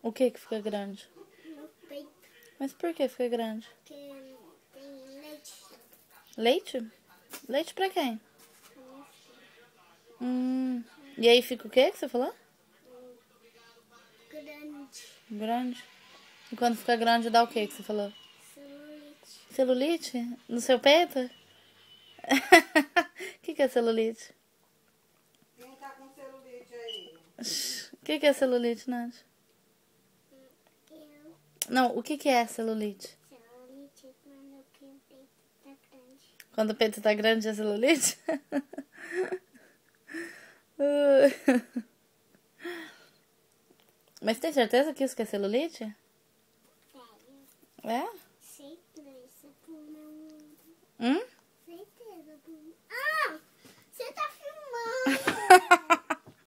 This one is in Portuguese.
O que fica grande? No peito. Mas por que fica grande? Porque tem leite. Leite? Leite pra quem? Na minha filha. E aí fica o que você falou? Grande. Grande. E quando fica grande dá o que você falou? Celulite. Celulite? No seu peito? O que é celulite? Quem tá com celulite aí? O que é celulite, Nath? Eu. Não, o que é celulite? Celulite é quando o peito tá grande. Quando o peito tá grande é celulite? Mas tem certeza que isso que é celulite? Sério. É?